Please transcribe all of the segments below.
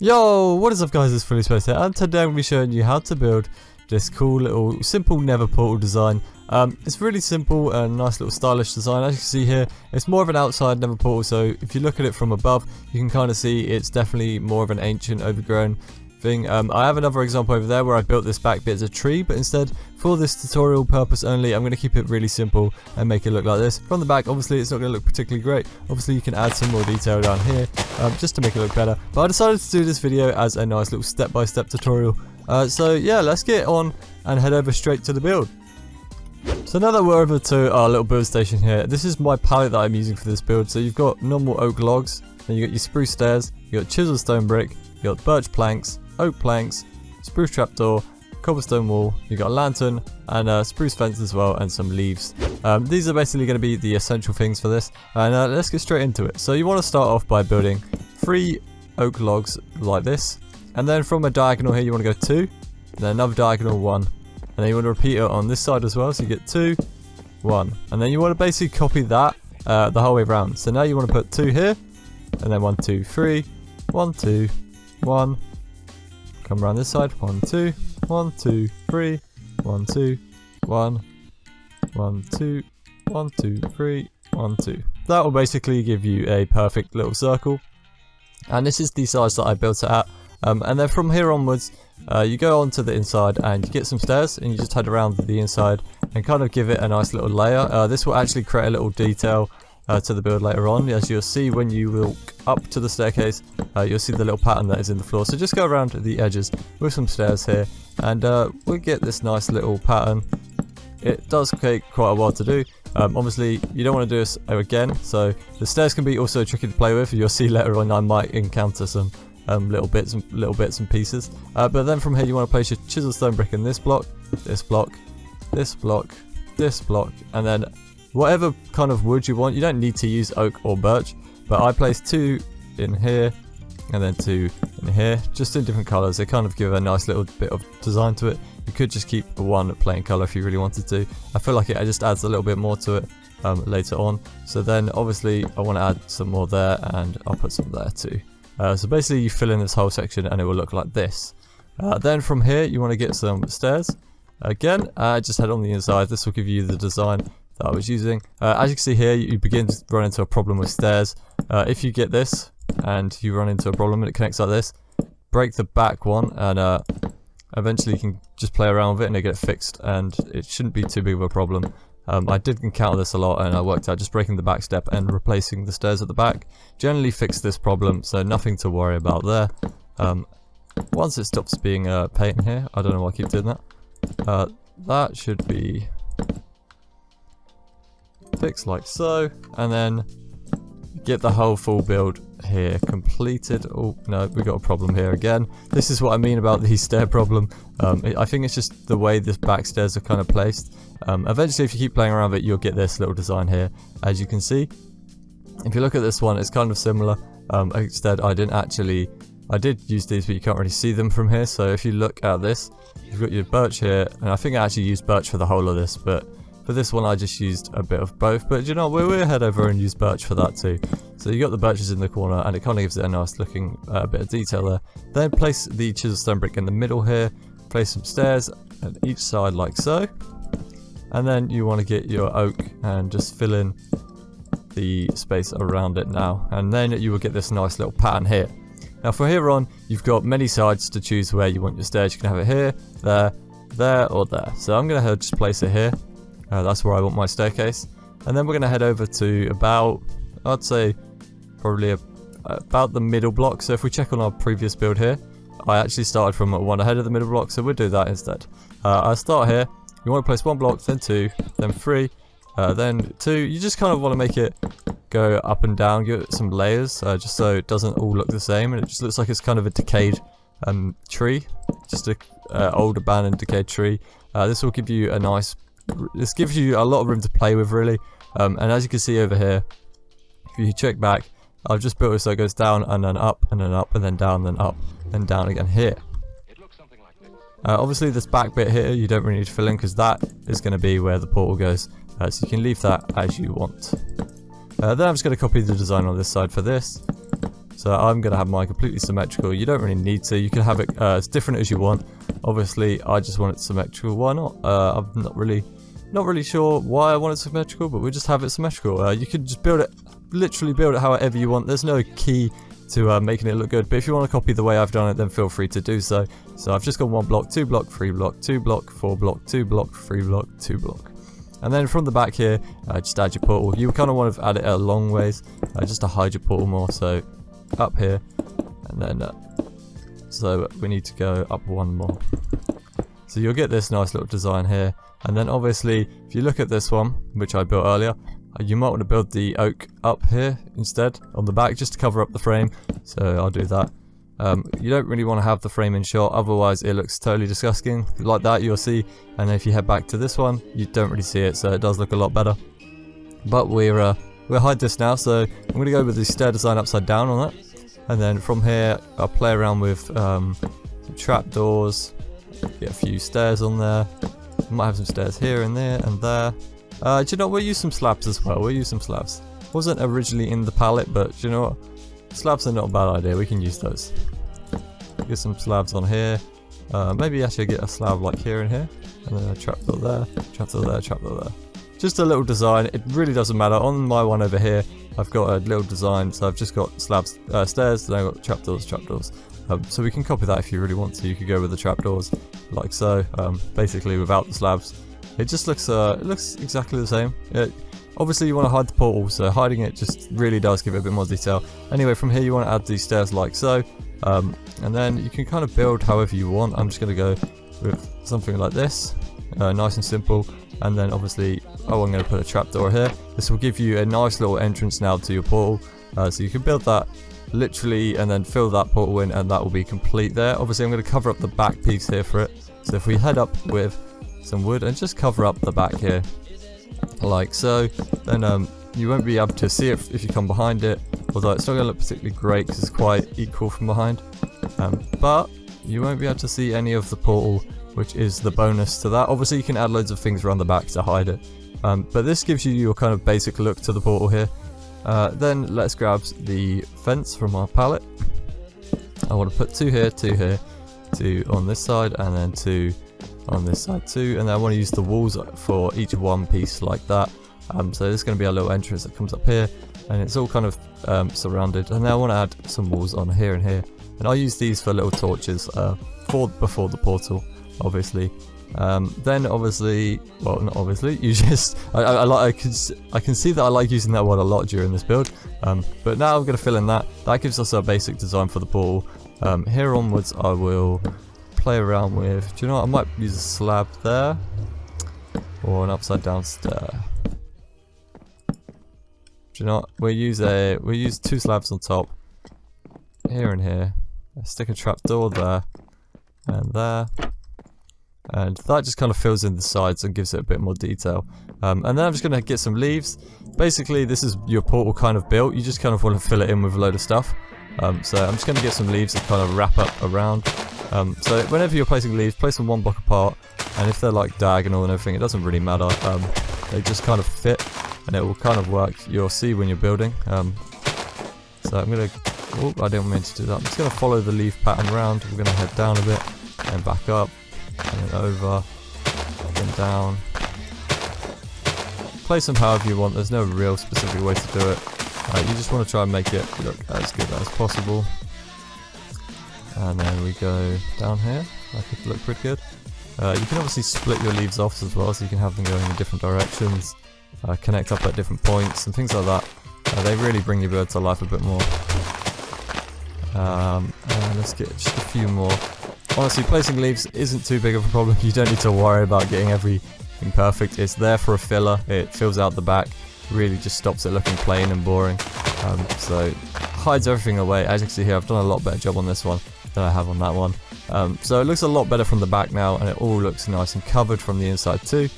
Yo, what is up guys, it's FullySpaced here, and today I'm going to be showing you how to build this cool little simple Nether Portal design. It's really simple and nice little stylish design. As you can see here, it's more of an outside Nether Portal, so if you look at it from above, you can kind of see it's definitely more of an ancient overgrown thing. I have another example over there where I built this back bit as a tree, but instead, for this tutorial purpose only, I'm going to keep it really simple and make it look like this. From the back, obviously it's not going to look particularly great. Obviously you can add some more detail down here, just to make it look better. But I decided to do this video as a nice little step-by-step tutorial. So yeah, let's get on and head over straight to the build. So now that we're over to our little build station here, this is my palette that I'm using for this build. So you've got normal oak logs, then you got your spruce stairs, you got chisel stone brick, you got birch planks, oak planks, spruce trapdoor, cobblestone wall, you got a lantern, and a spruce fence as well, and some leaves. These are basically going to be the essential things for this, and let's get straight into it. So you want to start off by building 3 oak logs like this, and then from a diagonal here you want to go 2, then another diagonal 1, and then you want to repeat it on this side as well, so you get 2, 1, and then you want to basically copy that the whole way around. So now you want to put 2 here, and then 1, 2, 3, 1, 2, 1, come around this side, 1, 2, 1, 2, 3, 1, 2, 1, 1, 2, 1, 2, 3, 1, 2. That will basically give you a perfect little circle, and this is the size that I built it at. And then from here onwards, you go onto the inside and you get some stairs, and you just head around the inside and kind of give it a nice little layer. This will actually create a little detail to the build later on. As you'll see when you walk up to the staircase, you'll see the little pattern that is in the floor. So just go around the edges with some stairs here, and we'll get this nice little pattern. It does take quite a while to do. Obviously you don't want to do this again, so the stairs can be also tricky to play with. You'll see later on I might encounter some little bits and pieces. But then from here you want to place your chisel stone brick in this block, this block, this block, this block, and then whatever kind of wood you want. You don't need to use oak or birch, but I placed 2 in here and then 2 in here, just in different colours. They kind of give a nice little bit of design to it. You could just keep one plain colour if you really wanted to. I feel like it just adds a little bit more to it later on. So then obviously I want to add some more there, and I'll put some there too. So basically you fill in this whole section and it will look like this. Then from here you want to get some stairs. Again, just head on the inside. This will give you the design that I was using. As you can see here, you begin to run into a problem with stairs. If you get this and you run into a problem and it connects like this, break the back one, and eventually you can just play around with it and they get it fixed, and it shouldn't be too big of a problem. I did encounter this a lot, and I worked out just breaking the back step and replacing the stairs at the back generally fixed this problem, so nothing to worry about there. Once it stops being a pain here, I don't know why I keep doing that. That should be fixed like so, and then get the whole full build here completed. Oh no, we got a problem here again. This is what I mean about the stair problem. I think it's just the way this back stairs are kind of placed. Eventually if you keep playing around with it, you'll get this little design here, as you can see. If you look at this one, it's kind of similar. Instead I did use these, but you can't really see them from here. So if you look at this, you've got your birch here, and I think I actually used birch for the whole of this, but for this one I just used a bit of both. But you know, we'll head over and use birch for that too. So you got the birches in the corner, and it kind of gives it a nice looking bit of detail there. Then place the chisel stone brick in the middle here, place some stairs on each side like so, and then you want to get your oak and just fill in the space around it now, and then you will get this nice little pattern here. Now from here on, you've got many sides to choose where you want your stairs. You can have it here, there, or there. So I'm going to just place it here. That's where I want my staircase. And then we're going to head over to about, I'd say, probably about the middle block. So if we check on our previous build here, I actually started from 1 ahead of the middle block, so we'll do that instead. I'll start here. You want to place 1 block, then 2, then 3, then 2. You just kind of want to make it go up and down, give it some layers, just so it doesn't all look the same, and it just looks like it's kind of a decayed tree, just a old abandoned decayed tree. This will give you a nice, this gives you a lot of room to play with really, and as you can see over here, if you check back, I've just built it so it goes down and then up and then up and then down, then up and down again here. Obviously this back bit here you don't really need to fill in, because that is going to be where the portal goes, so you can leave that as you want. Then I'm just going to copy the design on this side for this, So I'm going to have mine completely symmetrical. You don't really need to. You can have it as different as you want. Obviously, I just want it symmetrical. Why not? I'm not really sure why I want it symmetrical, but we just have it symmetrical. You can just build it, literally build it however you want. There's no key to making it look good, but if you want to copy the way I've done it, then feel free to do so. So I've just got 1 block, 2 block, 3 block, 2 block, 4 block, 2 block, 3 block, 2 block. And then from the back here, just add your portal. You kind of want to add it a long ways, just to hide your portal more. So up here, and then so we need to go up 1 more. So you'll get this nice little design here. And then obviously, if you look at this one, which I built earlier, you might want to build the oak up here instead on the back, just to cover up the frame. So I'll do that. You don't really want to have the frame in shot, otherwise it looks totally disgusting. Like that, you'll see. And if you head back to this one, you don't really see it, so it does look a lot better. But we'll hide this now. So I'm going to go with the stair design upside down on that. And then from here, I'll play around with some trapdoors. Get a few stairs on there. Might have some stairs here and there and there. Do you know what? We'll use some slabs as well. We'll use some slabs. Wasn't originally in the palette, but do you know what? Slabs are not a bad idea. We can use those. Get some slabs on here. Maybe actually get a slab like here and here. And then a trapdoor there, trapdoor there, trapdoor there. Just a little design. It really doesn't matter. On my one over here, I've got a little design. So I've just got slabs, stairs, then I've got trapdoors, trapdoors. So we can copy that if you really want to. You could go with the trapdoors, like so. Basically without the slabs. It just looks exactly the same. Obviously you want to hide the portal, so hiding it just really does give it a bit more detail. Anyway, from here you want to add these stairs like so. And then you can kind of build however you want. I'm just going to go with something like this. Nice and simple. And then obviously, I'm going to put a trapdoor here. This will give you a nice little entrance now to your portal. So you can build that literally and then fill that portal in, and that will be complete there. Obviously I'm going to cover up the back piece here for it. So if we head up with some wood and just cover up the back here like so, then you won't be able to see it if you come behind it, although it's not going to look particularly great because it's quite equal from behind. But you won't be able to see any of the portal, which is the bonus to that. Obviously you can add loads of things around the back to hide it, but this gives you your kind of basic look to the portal here. Then let's grab the fence from our palette. I want to put 2 here, 2 here, 2 on this side, and then 2 on this side too. And then I want to use the walls for each one piece like that. So there's going to be a little entrance that comes up here, and it's all kind of surrounded. And then I want to add some walls on here and here. And I'll use these for little torches before the portal, obviously. Then obviously, well, not obviously, you just, I can see that I like using that word a lot during this build, but now I'm going to fill in that gives us a basic design for the portal. Here onwards I will play around with, do you know what, I might use a slab there, or an upside down stair. Do you know what, we'll use 2 slabs on top, here and here, stick a trapdoor there, and there. And that just kind of fills in the sides and gives it a bit more detail. And then I'm just going to get some leaves. Basically, this is your portal kind of built. You just kind of want to fill it in with a load of stuff. So I'm just going to get some leaves that kind of wrap up around. So whenever you're placing leaves, place them 1 block apart. And if they're like diagonal and everything, it doesn't really matter. They just kind of fit, and it will kind of work. You'll see when you're building. So I'm going to... Oh, I didn't mean to do that. I'm just going to follow the leaf pattern around. We're going to head down a bit and back up. And then over, and down. Place them however you want, there's no real specific way to do it. You just want to try and make it look as good as possible. And then we go down here, that could look pretty good. You can obviously split your leaves off as well, so you can have them going in different directions, connect up at different points and things like that. They really bring your bird to life a bit more. And let's get just a few more. Honestly, placing leaves isn't too big of a problem. You don't need to worry about getting everything perfect. It's there for a filler. It fills out the back. Really just stops it looking plain and boring. So hides everything away. As you can see here, I've done a lot better job on this one than I have on that one. So it looks a lot better from the back now, and it all looks nice and covered from the inside too.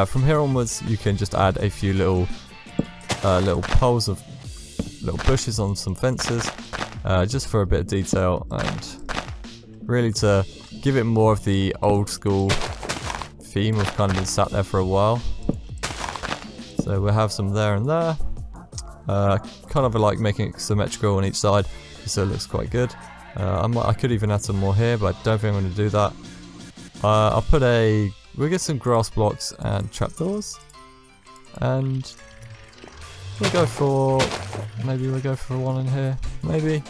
From here onwards, you can just add a few little poles of little bushes on some fences, just for a bit of detail and really to give it more of the old school theme. We've kind of been sat there for a while. So we'll have some there and there. Kind of like making it symmetrical on each side. it so it looks quite good. I could even add some more here, but I don't think I'm going to do that. I'll put we'll get some grass blocks and trapdoors, and we'll go for one in here. Maybe.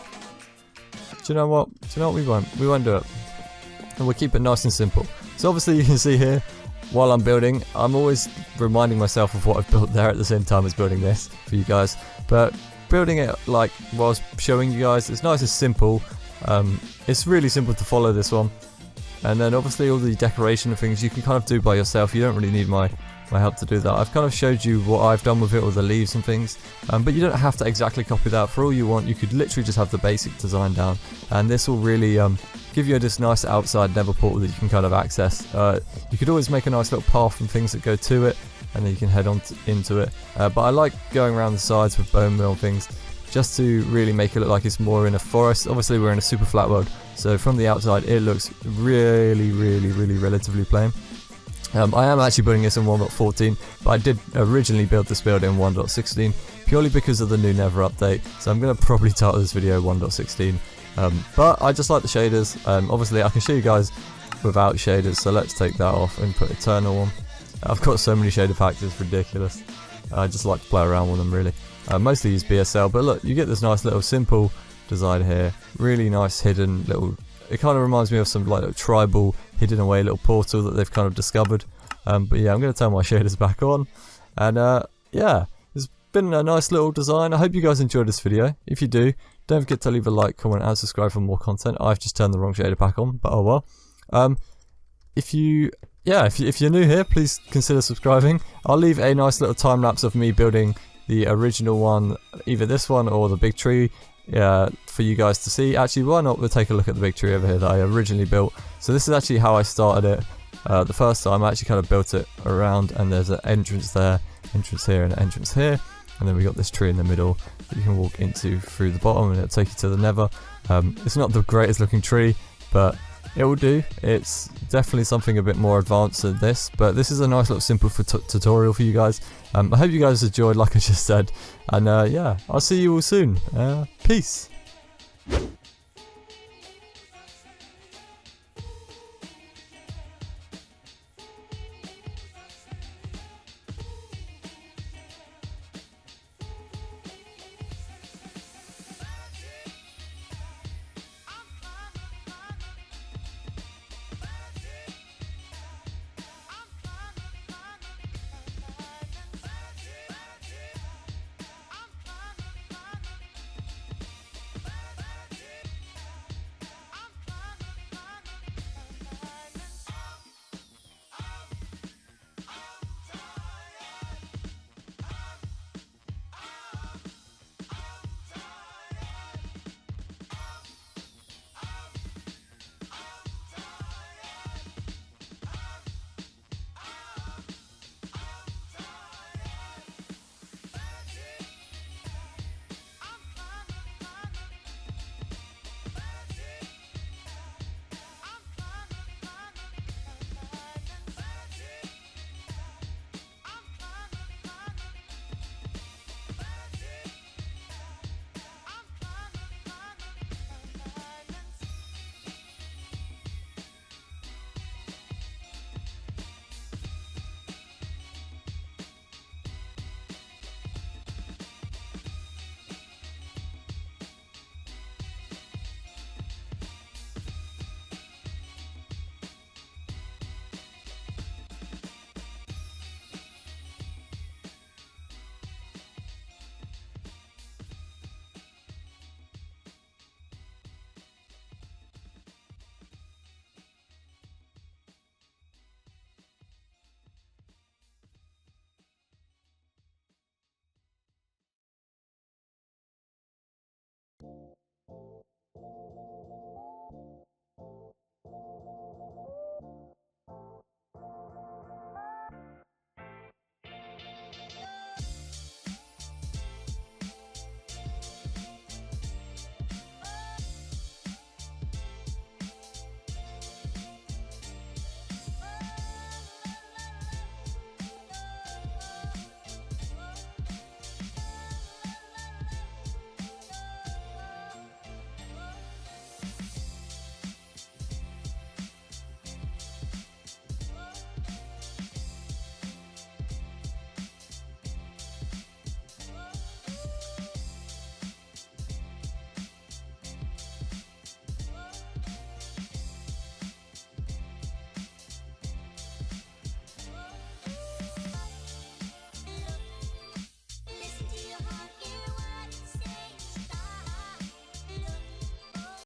Do you know what? We won't do it. And we'll keep it nice and simple. So obviously you can see here, while I'm building, I'm always reminding myself of what I've built there at the same time as building this for you guys. But building it like whilst showing you guys, it's nice and simple. It's really simple to follow this one. And then obviously all the decoration and things you can kind of do by yourself. You don't really need my help to do that. I've kind of showed you what I've done with it, all the leaves and things, but you don't have to exactly copy that. For all you want, you could literally just have the basic design down, and this will really give you this nice outside nether portal that you can kind of access. You could always make a nice little path and things that go to it, and then you can head on into it. But I like going around the sides with bone meal things, just to really make it look like it's more in a forest. Obviously we're in a super flat world, so from the outside it looks really relatively plain. I am actually building this in 1.14, but I did originally build this build in 1.16 purely because of the new Nether update, so I'm going to probably title this video 1.16. But I just like the shaders. Obviously I can show you guys without shaders, so let's take that off and put Eternal on. I've got so many shader packs, it's ridiculous. I just like to play around with them really. Mostly use BSL, but look, you get this nice little simple design here. Really nice hidden little, it kind of reminds me of some like tribal hidden away little portal that they've kind of discovered. But yeah, I'm going to turn my shaders back on, and yeah, it's been a nice little design. I hope you guys enjoyed this video. If you do, don't forget to leave a like, comment and subscribe for more content. I've just turned the wrong shader pack on, but oh well. If you're new here, please consider subscribing. I'll leave a nice little time lapse of me building the original one, either this one or the big tree, for you guys to see. Actually, why not? We'll take a look at the big tree over here that I originally built. So this is actually how I started it the first time. I actually kind of built it around, and there's an entrance there, entrance here, and an entrance here, and then we got this tree in the middle that you can walk into through the bottom, and it'll take you to the Nether. It's not the greatest looking tree, but it will do. It's definitely something a bit more advanced than this, but this is a nice little simple tutorial for you guys. I hope you guys enjoyed, like I just said, and yeah, I'll see you all soon. Peace.